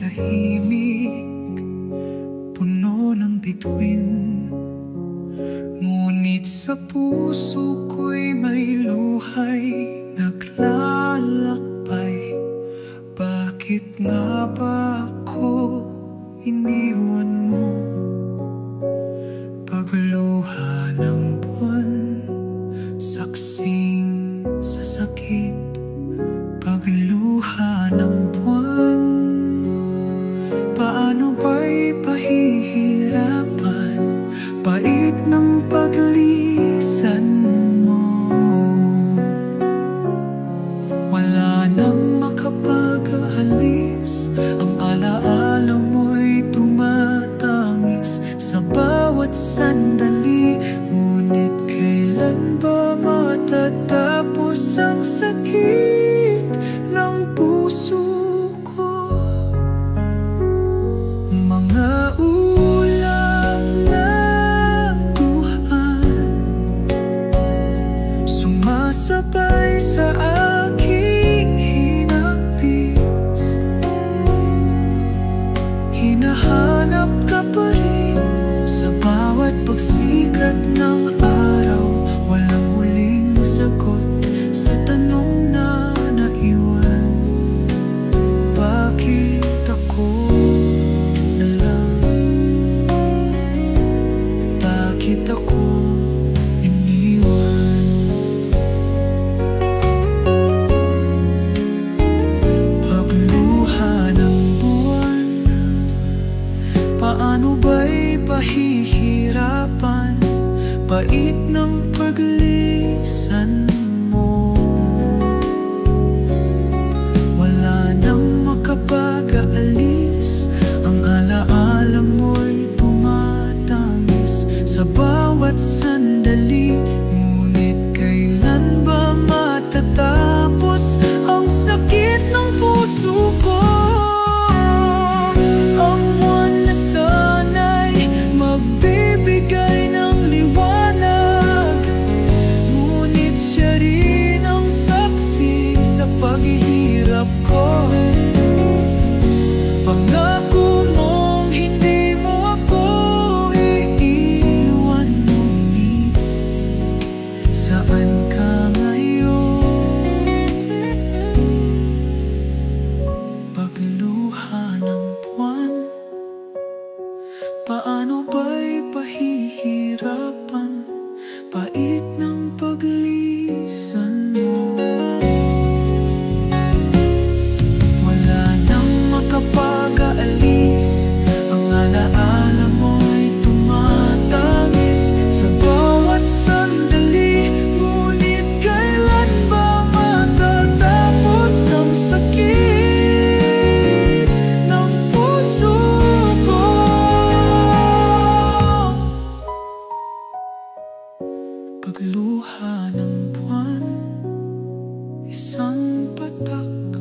tahimik, puno ng bituin. Ngunit sa puso ko'y may luhay naglalakbay. Bakit nga ba ako iniwan mo? Pagluha ng buwan, saksing sa sakit. Pagluha ng buwan, paano ba'y pahihirapan? Pait ng paglisan mo, wala nang makapag-aalis. Ang alaala mo'y tumatangis sa bawat sandali. Ngunit kailan ba matatapos ang sakit ng puso ko? Mga ulap na duhaan sumasabay sa aking hinagpis. Hinahanap ka pa rin sa bawat pagsikat ng araw. Walang huling sagot sa tanong na naiwan. Bakit ako na lang? Bakit ako iniwan? Pagluha ng buwan, paano ba'y pahihirapan? Pait ng paglisan mo, wala nang makapag-aalis. Ang alaala mo'y tumatangis sa bawat sandali. Ngunit kailan ba matatapos ang sakit ng puso ko? Ang buwan na sana'y magbibigay ng liwanag, ngunit siya rin ang saksi sa paghihirap ko. Pangako mong hindi mo ako iiwan, ngunit saan ka ngayon? Pagluha ng buwan, paano ba'y pahihirapan? Pait ng paglisan mo, wala nang makapag-aalis. Ang alaala mo'y tumatangis sa bawat sandali. Ngunit kailan ba matatapos ang sakit ng puso ko? Pagluha ng buwan, isang patak